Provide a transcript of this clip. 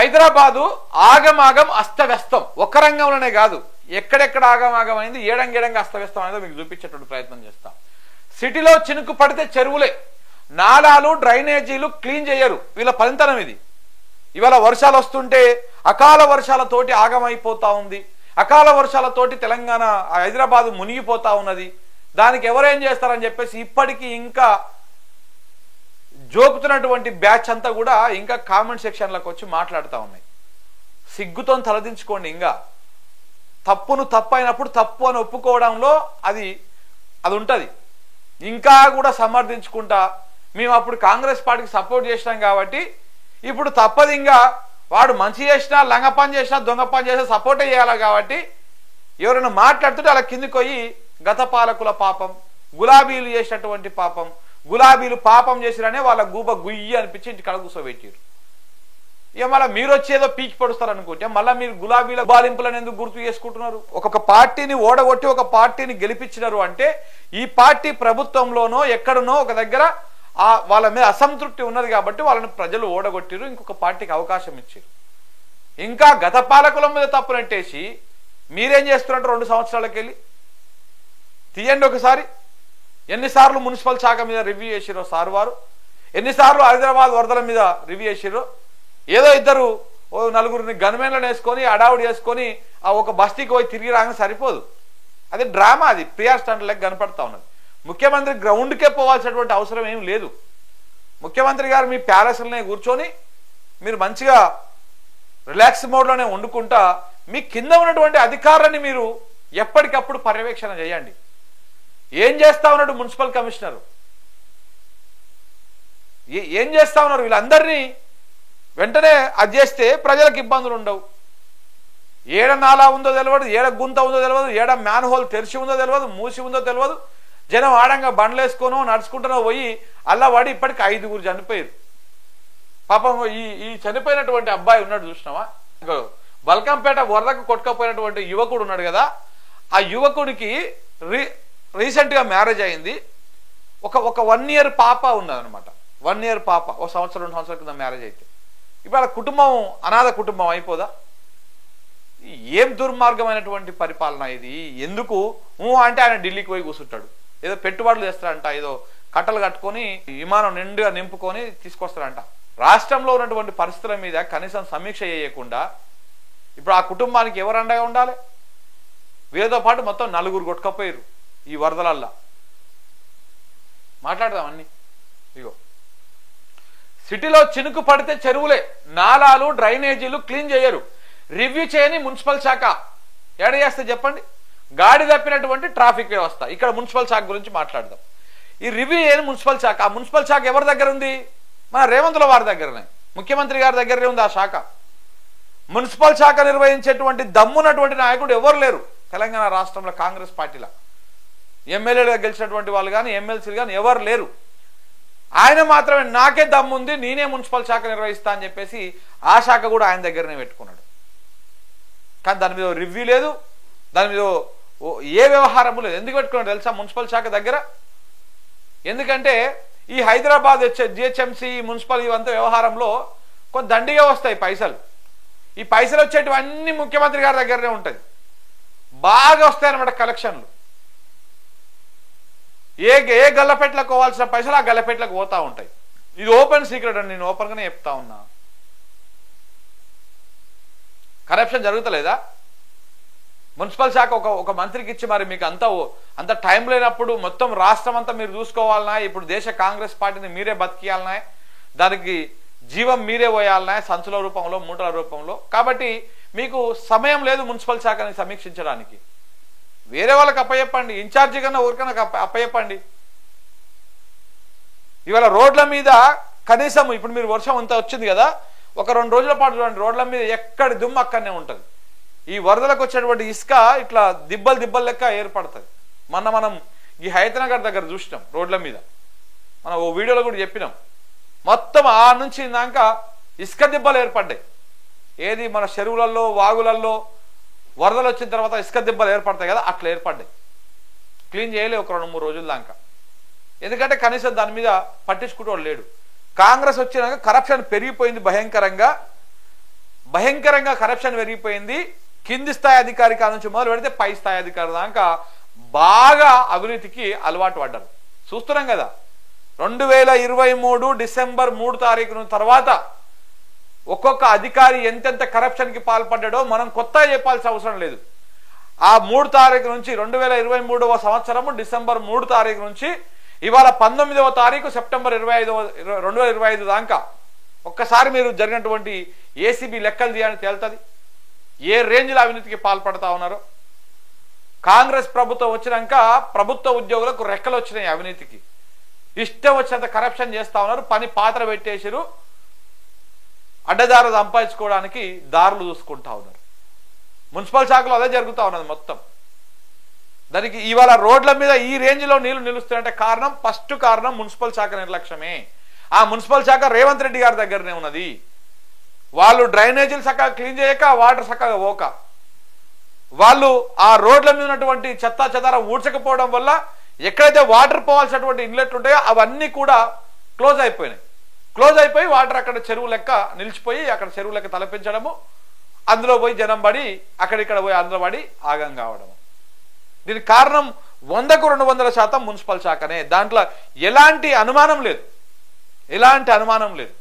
హైదరాబాదు ఆగమాగం అస్తవ్యస్తం. ఒక్క రంగంలోనే కాదు, ఎక్కడెక్కడ ఆగమాగం అయింది, ఏడంగా అస్తవ్యస్తం అనేది మీకు చూపించేటువంటి ప్రయత్నం చేస్తాం. సిటీలో చినుకు పడితే చెరువులే, నాలాలు డ్రైనేజీలు క్లీన్ చేయరు. వీళ్ళ ఫలితనం ఇది. ఇవాళ వర్షాలు వస్తుంటే అకాల వర్షాలతోటి ఆగమైపోతా ఉంది. అకాల వర్షాలతోటి తెలంగాణ హైదరాబాదు మునిగిపోతా ఉన్నది. దానికి ఎవరేం చేస్తారని చెప్పేసి ఇప్పటికీ ఇంకా జోకుతున్నటువంటి బ్యాచ్ అంతా కూడా ఇంకా కామెంట్ సెక్షన్లకు వచ్చి మాట్లాడుతూ ఉన్నాయి. సిగ్గుతో తలదించుకోండి. ఇంకా తప్పును తప్పు అయినప్పుడు తప్పు అని ఒప్పుకోవడంలో అది ఉంటుంది. ఇంకా కూడా సమర్థించుకుంటా మేము అప్పుడు కాంగ్రెస్ పార్టీకి సపోర్ట్ చేసినాం కాబట్టి ఇప్పుడు తప్పదు, ఇంకా వాడు మంచి చేసినా లంగ పని చేసినా దొంగ పని చేసినా సపోర్టే చేయాలి కాబట్టి ఎవరైనా మాట్లాడుతుంటే అలా కిందికి పోయి గత పాలకుల పాపం, గులాబీలు చేసినటువంటి పాపం, గులాబీలు పాపం చేసిరనే వాళ్ళ గూబ గుయ్యి అనిపించి ఇంటి కడ కూర్చోబెట్టారు. ఇక మళ్ళీ మీరు వచ్చేదో పీకి పడుస్తారు అనుకుంటే మళ్ళీ మీరు గులాబీల బాలింపులను ఎందుకు గుర్తు చేసుకుంటున్నారు? ఒక్కొక్క పార్టీని ఓడగొట్టి ఒక పార్టీని గెలిపించినారు అంటే ఈ పార్టీ ప్రభుత్వంలోనో ఎక్కడనో ఒక దగ్గర వాళ్ళ మీద అసంతృప్తి ఉన్నది కాబట్టి వాళ్ళని ప్రజలు ఓడగొట్టిరు, ఇంకొక పార్టీకి అవకాశం ఇచ్చారు. ఇంకా గత పాలకుల మీద తప్పు నెట్టేసి మీరేం చేస్తున్నట్టు 2 సంవత్సరాలకి వెళ్ళి తీయండి ఒకసారి. ఎన్నిసార్లు మున్సిపల్ శాఖ మీద రివ్యూ చేసిరో సార్ వారు, ఎన్నిసార్లు హైదరాబాద్ వరదల మీద రివ్యూ చేసిరో. ఏదో ఇద్దరు నలుగురిని గన్మెన్లను వేసుకొని అడావుడి వేసుకొని ఆ ఒక బస్తీకి పోయి తిరిగి రాగానే సరిపోదు. అది డ్రామా, అది ప్రియార్ స్టంట్ లెక్క కనపడతా ఉన్నది. ముఖ్యమంత్రి గ్రౌండ్కే పోవాల్సినటువంటి అవసరం ఏం లేదు. ముఖ్యమంత్రి గారు మీ ప్యాలెస్లోనే కూర్చొని మీరు మంచిగా రిలాక్స్ మోడ్లోనే వండుకుంటా మీ కింద ఉన్నటువంటి అధికారాన్ని మీరు ఎప్పటికప్పుడు పర్యవేక్షణ చేయండి. ఏం చేస్తా ఉన్నాడు మున్సిపల్ కమిషనర్, ఏం చేస్తా ఉన్నారు? వీళ్ళందరినీ వెంటనే అది చేస్తే ప్రజలకు ఇబ్బందులు ఉండవు. ఏడ నాలా ఉందో తెలియదు, ఏడ గుంత ఉందో తెలియదు, ఏడ మ్యాన్ హోల్ తెరిచి ఉందో తెలియదు, మూసి ఉందో తెలియదు. జనం ఆడంగా బండ్లు వేసుకోనో నడుచుకుంటున్నా పోయి అల్లవాడి ఇప్పటికి 5గురు చనిపోయారు. పాపం ఈ చనిపోయినటువంటి అబ్బాయి ఉన్నాడు చూసినావా, బల్కంపేట వరదకు కొట్టుకపోయినటువంటి యువకుడు ఉన్నాడు కదా, ఆ యువకుడికి రీసెంట్గా మ్యారేజ్ అయింది. ఒక 1 ఇయర్ పాప ఉన్నదనమాట. 1 ఇయర్ పాప 1 సంవత్సరం 2 సంవత్సరాల కింద మ్యారేజ్ అయితే ఇవాళ కుటుంబం అనాథ కుటుంబం అయిపోదా? ఏం దుర్మార్గమైనటువంటి పరిపాలన ఇది. ఎందుకు అంటే ఆయన ఢిల్లీకి పోయి కూర్చుంటాడు, ఏదో పెట్టుబడులు చేస్తారంట, ఏదో కట్టలు కట్టుకొని విమానం నిండుగా నింపుకొని తీసుకొస్తారంట. రాష్ట్రంలో ఉన్నటువంటి పరిస్థితుల మీద కనీసం సమీక్ష చేయకుండా ఇప్పుడు ఆ కుటుంబానికి ఎవరు అండగా ఉండాలి? వీరితో పాటు మొత్తం 4 కొట్టుకపోయారు ఈ వరదలల్లా. మాట్లాడదాం అన్ని. ఇగో సిటీలో చినుకు పడితే చెరువులే, నాలాలు డ్రైనేజీలు క్లీన్ చేయరు. రివ్యూ చేయని మున్సిపల్ శాఖ ఏడ చేస్తే చెప్పండి? గాడి తప్పినటువంటి ట్రాఫిక్ వ్యవస్థ. ఇక్కడ మున్సిపల్ శాఖ గురించి మాట్లాడదాం. ఈ రివ్యూ చేయని మున్సిపల్ శాఖ, ఆ మున్సిపల్ శాఖ ఎవరి దగ్గర ఉంది? మన రేవంతుల వారి దగ్గరనే, ముఖ్యమంత్రి గారి దగ్గరనే ఉంది ఆ శాఖ. మున్సిపల్ శాఖ నిర్వహించేటువంటి దమ్మున్నటువంటి నాయకుడు ఎవరు లేరు తెలంగాణ రాష్ట్రంలో కాంగ్రెస్ పార్టీలో. ఎమ్మెల్యేలుగా గెలిచినటువంటి వాళ్ళు కానీ ఎమ్మెల్సీలు కానీ ఎవరు లేరు. ఆయన మాత్రమే నాకే దమ్ముంది, నేనే మున్సిపల్ శాఖ నిర్వహిస్తా అని చెప్పేసి ఆ శాఖ కూడా ఆయన దగ్గరనే పెట్టుకున్నాడు. కానీ దాని మీద రివ్యూ లేదు, దాని మీద ఏ వ్యవహారము లేదు. ఎందుకు పెట్టుకున్నాడు తెలుసా మున్సిపల్ శాఖ దగ్గర? ఎందుకంటే ఈ హైదరాబాద్ జిహెచ్ఎంసీ మున్సిపల్ ఇవంతా వ్యవహారంలో కొంత దండిగా వస్తాయి పైసలు. ఈ పైసలు వచ్చేటివన్నీ ముఖ్యమంత్రి గారి దగ్గరనే ఉంటుంది. బాగా వస్తాయన్నమాట కలెక్షన్లు. ఏ గల్లపెట్లకు పోవాల్సిన పైసలు ఆ గల్లపెట్లకు పోతా ఉంటాయి. ఇది ఓపెన్ సీక్రెట్ అని నేను ఓపెన్గానే చెప్తా ఉన్నా. కరప్షన్ జరుగుతలేదా? మున్సిపల్ శాఖ ఒక మంత్రికి ఇచ్చి మరి మీకు అంత టైం లేనప్పుడు మొత్తం రాష్ట్రం అంతా మీరు చూసుకోవాలన్నా, ఇప్పుడు దేశ కాంగ్రెస్ పార్టీని మీరే బతికియాలన్నా, దానికి జీవం మీరే పోయాలన్నా, సంచుల రూపంలో మూటల రూపంలో. కాబట్టి మీకు సమయం లేదు మున్సిపల్ శాఖని సమీక్షించడానికి. వేరే వాళ్ళకి అప్పచెప్పండి, ఇన్ఛార్జి కన్నా ఊరికన్నా అప్పచెప్పండి. ఇవాళ రోడ్ల మీద కనీసం ఇప్పుడు మీరు వర్షం అంతా వచ్చింది కదా, ఒక 2 రోజుల పాటు చూడండి, రోడ్ల మీద ఎక్కడి దుమ్ము అక్కడనే ఉంటుంది. ఈ వరదలకు వచ్చేటువంటి ఇసుక ఇట్లా దిబ్బలు లెక్క ఏర్పడుతుంది. మనం ఈ హైదరాబాద్ దగ్గర చూసినాం రోడ్ల మీద, మనం ఓ వీడియోలో కూడా చెప్పినాం. మొత్తం ఆ నుంచి దాకా ఇసుక దిబ్బలు ఏర్పడ్డాయి. ఏది మన చెరువులలో వాగులలో వరదలు వచ్చిన తర్వాత ఇసుక దిబ్బలు ఏర్పడతాయి కదా, అట్లా ఏర్పడ్డాయి. క్లీన్ చేయలే ఒక 2-3 రోజుల దాకా. ఎందుకంటే కనీసం దాని మీద పట్టించుకుంటూ లేడు. కాంగ్రెస్ వచ్చినాక కరప్షన్ పెరిగిపోయింది భయంకరంగా. భయంకరంగా కరప్షన్ పెరిగిపోయింది. కింది స్థాయి అధికారి కాడ నుంచి మొదలు పెడితే పై స్థాయి అధికారి దాకా బాగా అవినీతికి అలవాటు పడ్డారు. చూస్తున్నాం కదా, 2023 డిసెంబర్ 3 తర్వాత ఒక్కొక్క అధికారి ఎంతెంత కరప్షన్ కి పాల్పడ్డాడో మనం కొత్తగా చెప్పాల్సిన అవసరం లేదు. ఆ 3 నుంచి 2023వ సంవత్సరము డిసెంబర్ 3 నుంచి ఇవాళ 19వ తారీఖు సెప్టెంబర్ 2025 దాకా ఒక్కసారి మీరు జరిగినటువంటి ఏసీబీ లెక్కలు తీయాలని తేలుతుంది ఏ రేంజ్లో అవినీతికి పాల్పడతా ఉన్నారో. కాంగ్రెస్ ప్రభుత్వం వచ్చినాక ప్రభుత్వ ఉద్యోగులకు రెక్కలు వచ్చినాయి. అవినీతికి ఇష్టం వచ్చినంత కరప్షన్ చేస్తా ఉన్నారు. పని పాత్ర పెట్టేసారు, అడ్డదారు సంపాదించుకోవడానికి దారులు చూసుకుంటా ఉన్నారు. మున్సిపల్ శాఖలో అదే జరుగుతూ ఉన్నది మొత్తం. దానికి ఇవాళ రోడ్ల మీద ఈ రేంజ్లో నీళ్లు నిలుస్తాయంటే కారణం, ఫస్ట్ కారణం మున్సిపల్ శాఖ నిర్లక్ష్యమే. ఆ మున్సిపల్ శాఖ రేవంత్ రెడ్డి గారి దగ్గరనే ఉన్నది. వాళ్ళు డ్రైనేజీలు చక్కగా క్లీన్ చేయక, వాటర్ చక్కగా పోక, వాళ్ళు ఆ రోడ్ల మీద ఉన్నటువంటి చెత్తా చెదారం ఊడ్చకపోవడం వల్ల ఎక్కడైతే వాటర్ పోవాల్సినటువంటి ఇన్లెట్లు ఉంటాయో అవన్నీ కూడా క్లోజ్ అయిపోయినాయి. క్లోజ్ అయిపోయి వాటర్ అక్కడ చెరువు లెక్క నిలిచిపోయి అక్కడ చెరువు లెక్క తలపించడము, అందులో పోయి జనం పడి అక్కడిక్కడ పోయి అందులో పడి ఆగం కావడము. దీనికి కారణం 100కు 200% మున్సిపల్ శాఖనే. దాంట్లో ఎలాంటి అనుమానం లేదు, ఎలాంటి అనుమానం లేదు.